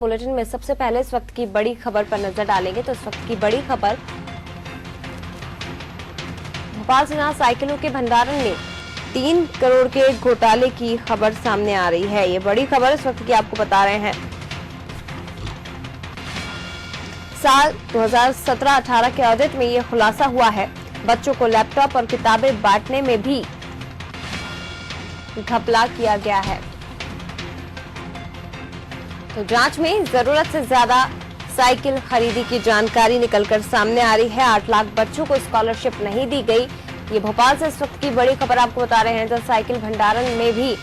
Bulletin में सबसे पहले इस वक्त की बड़ी खबर पर नजर डालेंगे। तो इस वक्त की बड़ी खबर, भोपाल से साइकिलों के भंडारण में 3 करोड़ के घोटाले की खबर सामने आ रही है। ये बड़ी खबर इस वक्त की आपको बता रहे हैं। साल 2017-18 के ऑडिट में ये खुलासा हुआ है। बच्चों को लैपटॉप और किताबें बांटने में भी घपला किया गया है। तो जांच में जरूरत से ज्यादा साइकिल खरीदी की जानकारी निकलकर सामने आ रही है। 8 लाख बच्चों को स्कॉलरशिप नहीं दी गई। ये भोपाल से इस वक्त की बड़ी खबर आपको बता रहे हैं। तो साइकिल भंडारण में भी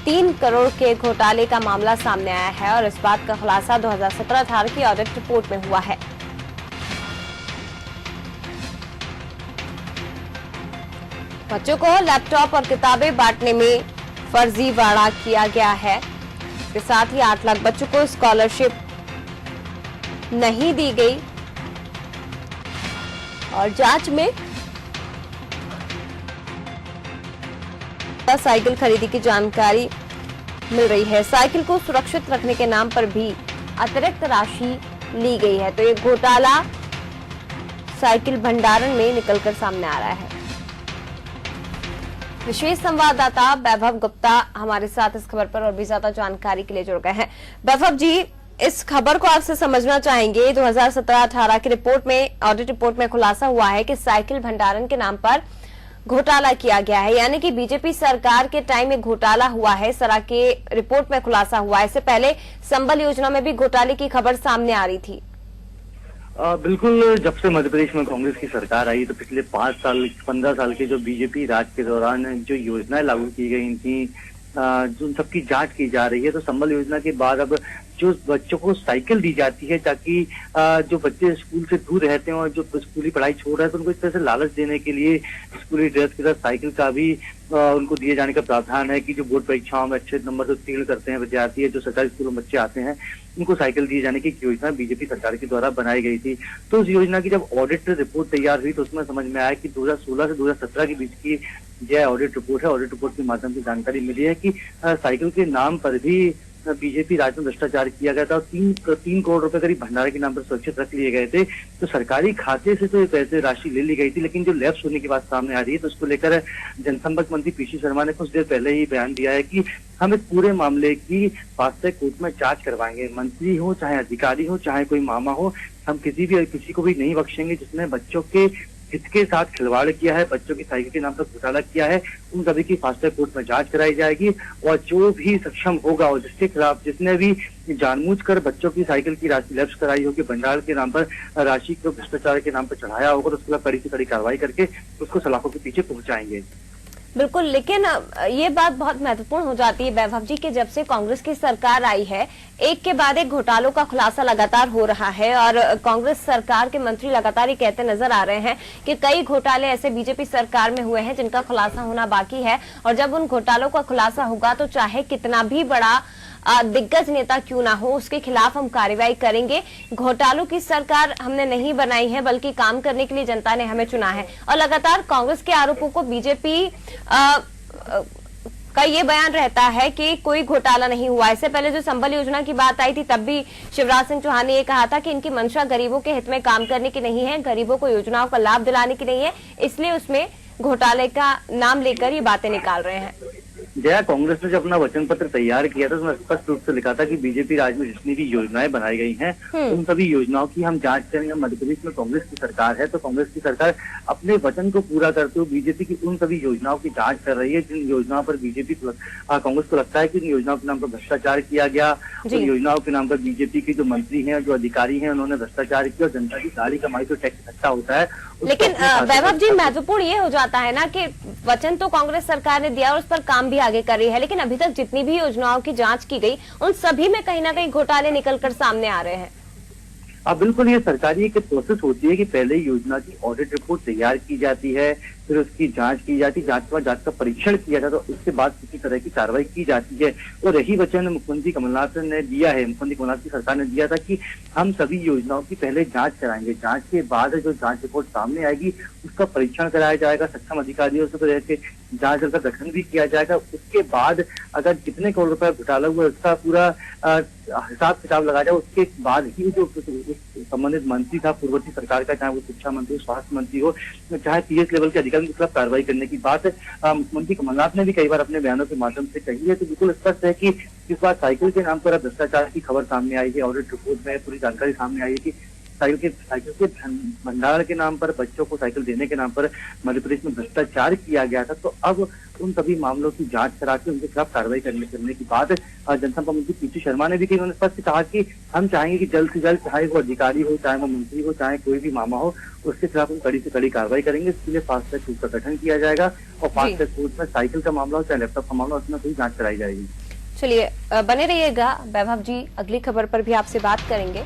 3 करोड़ के घोटाले का मामला सामने आया है और इस बात का खुलासा 2017-18 की ऑडिट रिपोर्ट में हुआ है। बच्चों को लैपटॉप और किताबें बांटने में फर्जीवाड़ा किया गया है। इसके साथ ही 8 लाख बच्चों को स्कॉलरशिप नहीं दी गई और जांच में साइकिल खरीदी की जानकारी मिल रही है। साइकिल को सुरक्षित रखने के नाम पर भी अतिरिक्त राशि ली गई है। तो ये घोटाला साइकिल भंडारण में निकलकर सामने आ रहा है। विशेष संवाददाता वैभव गुप्ता हमारे साथ इस खबर पर और भी ज्यादा जानकारी के लिए जुड़ गए हैं। वैभव जी, इस खबर को आपसे समझना चाहेंगे। 2017-18 की रिपोर्ट में, ऑडिट रिपोर्ट में खुलासा हुआ है कि साइकिल भंडारण के नाम पर घोटाला किया गया है, यानी कि बीजेपी सरकार के टाइम में घोटाला हुआ है। सरा के रिपोर्ट में खुलासा हुआ है। इससे पहले संबल योजना में भी घोटाले की खबर सामने आ रही थी। बिल्कुल, जब से मध्य प्रदेश में कांग्रेस की सरकार आई तो पिछले 15 साल के जो बीजेपी राज के दौरान जो योजनाएं लागू की गई थी, जो सबकी जांच की जा रही है। तो संबल योजना के बाद अब जो बच्चों को साइकिल दी जाती है ताकि जो बच्चे स्कूल से दूर रहते हैं और जो स्कूली पढ़ाई छोड़ रहे हैं तो उनको इस तरह से लालच देने के लिए स्कूली ड्रेस के साथ साइकिल का भी उनको दिए जाने का प्रावधान है कि जो बोर्ड परीक्षाओं में अच्छे नंबर से उत्तीर्ण करते हैं विद्यार्थी, जो सरकारी स्कूलों में बच्चे आते हैं, उनको साइकिल दिए जाने की योजना बीजेपी सरकार के द्वारा बनाई गई थी। तो उस योजना की जब ऑडिट रिपोर्ट तैयार हुई तो उसमें समझ में आया कि 2016 से 2017 के बीच की यह ऑडिट रिपोर्ट है। ऑडिट रिपोर्ट के माध्यम से जानकारी मिली है कि साइकिल के नाम पर भी बीजेपी राज्य में भ्रष्टाचार किया गया था और 3 करोड़ रुपए करीब भंडारे के नाम पर सुरक्षित रख लिए गए थे। तो सरकारी खाते से तो ये पैसे राशि ले ली गई थी, लेकिन जो लैप्स होने की बात सामने आ रही है तो उसको लेकर जनसंपर्क मंत्री पीसी शर्मा ने कुछ देर पहले ही बयान दिया है कि हम इस पूरे मामले की फास्ट ट्रैक कोर्ट में जांच करवाएंगे। मंत्री हो, चाहे अधिकारी हो, चाहे कोई मामा हो, हम किसी को भी नहीं बख्शेंगे जिसने बच्चों के हित के साथ खिलवाड़ किया है, बच्चों की साइकिल के नाम पर घोटाला किया है। उन सभी की फास्ट ट्रैक कोर्ट में जांच कराई जाएगी और जो भी सक्षम होगा और जिसके खिलाफ, जिसने भी जानबूझकर बच्चों की साइकिल की राशि लैप्स कराई होगी, भंडार के नाम पर राशि को भ्रष्टाचार के नाम पर चढ़ाया होगा, तो उसके खिलाफ कड़ी से कड़ी कार्रवाई करके उसको सलाखों के पीछे पहुंचाएंगे। बिल्कुल, लेकिन ये बात बहुत महत्वपूर्ण हो जाती है वैभव जी कि जब से कांग्रेस की सरकार आई है, एक के बाद एक घोटालों का खुलासा लगातार हो रहा है और कांग्रेस सरकार के मंत्री लगातार ये कहते नजर आ रहे हैं कि कई घोटाले ऐसे बीजेपी सरकार में हुए हैं जिनका खुलासा होना बाकी है और जब उन घोटालों का खुलासा होगा तो चाहे कितना भी बड़ा दिग्गज नेता क्यों ना हो, उसके खिलाफ हम कार्रवाई करेंगे। घोटालों की सरकार हमने नहीं बनाई है, बल्कि काम करने के लिए जनता ने हमें चुना है। और लगातार कांग्रेस के आरोपों को बीजेपी का ये बयान रहता है कि कोई घोटाला नहीं हुआ। इससे पहले जो संबल योजना की बात आई थी तब भी शिवराज सिंह चौहान ने ये कहा था कि इनकी मंशा गरीबों के हित में काम करने की नहीं है, गरीबों को योजनाओं का लाभ दिलाने की नहीं है, इसलिए उसमें घोटाले का नाम लेकर ये बातें निकाल रहे हैं। जया, कांग्रेस ने जब अपना वचन पत्र तैयार किया था उसमें स्पष्ट रूप से लिखा था कि बीजेपी राज्य में जितनी भी योजनाएं बनाई गई हैं उन सभी योजनाओं की हम जांच करेंगे। मध्य प्रदेश में कांग्रेस की सरकार है तो कांग्रेस की सरकार अपने वचन को पूरा करते हुए बीजेपी की उन सभी योजनाओं की जांच कर रही है जिन योजनाओं पर कांग्रेस को लगता है कि इन योजनाओं के नाम पर भ्रष्टाचार किया गया, उन योजनाओं के नाम पर बीजेपी के जो मंत्री हैं, जो अधिकारी हैं, उन्होंने भ्रष्टाचार किया और जनता की सारी कमाई तो टैक्स इकट्ठा होता है। लेकिन वैभव जी, महत्वपूर्ण ये हो जाता है ना कि वचन तो कांग्रेस सरकार ने दिया और उस पर काम भी आगे कर रही है, लेकिन अभी तक जितनी भी योजनाओं की जांच की गई उन सभी में कहीं ना कहीं घोटाले निकलकर सामने आ रहे हैं। बिल्कुल, ये सरकारी एक प्रोसेस होती है कि पहले योजना की ऑडिट रिपोर्ट तैयार की जाती है, फिर उसकी जांच की जाती, जांच के बाद जांच का परीक्षण किया जाता, तो उसके बाद किसी तरह की कार्रवाई की जाती है। और यही वचन मुख्यमंत्री कमलनाथ ने दिया है, मुख्यमंत्री कमलनाथ की सरकार ने दिया था कि हम सभी योजनाओं की पहले जांच कराएंगे, जांच के बाद जो जांच रिपोर्ट सामने आएगी उसका परीक्षण कराया जाएगा, सक्षम अधिकारियों से रह के जांच दल का गठन भी किया जाएगा। उसके बाद अगर कितने करोड़ रुपए घोटाला हुआ उसका पूरा हिसाब किताब लगाया जाए, उसके बाद ही जो संबंधित मंत्री था पूर्ववर्ती सरकार का, चाहे वो शिक्षा मंत्री, स्वास्थ्य मंत्री हो, चाहे पीएस लेवल के अधिकारी के खिलाफ कार्रवाई करने की बात मुख्यमंत्री कमलनाथ ने भी कई बार अपने बयानों के माध्यम से कही है। तो बिल्कुल स्पष्ट है कि इस बार साइकिल के नाम पर भ्रष्टाचार की खबर सामने आई है, ऑडिट रिपोर्ट में पूरी जानकारी सामने आई है कि साइकिल के भंडारण के नाम पर, बच्चों को साइकिल देने के नाम पर मध्य प्रदेश में भ्रष्टाचार किया गया था। तो अब उन सभी मामलों की जांच करा के उनके खिलाफ कार्रवाई करने की बात जनसंपर्क मंत्री पीसी शर्मा ने भी कही। उन्होंने स्पष्ट कहा कि हम चाहेंगे कि जल्द से जल्द, चाहे वो अधिकारी हो, चाहे वो मंत्री हो, चाहे कोई भी मामा हो, उसके खिलाफ हम कड़ी से कड़ी कार्रवाई करेंगे। इसके लिए फास्ट ट्रैक कोर्ट का गठन किया जाएगा और फास्ट ट्रैक कोर्ट में साइकिल का मामला हो चाहे लैपटॉप का मामला, उसमें कोई जांच कराई जाएगी। चलिए बने रहिएगा वैभव जी, अगली खबर पर भी आपसे बात करेंगे।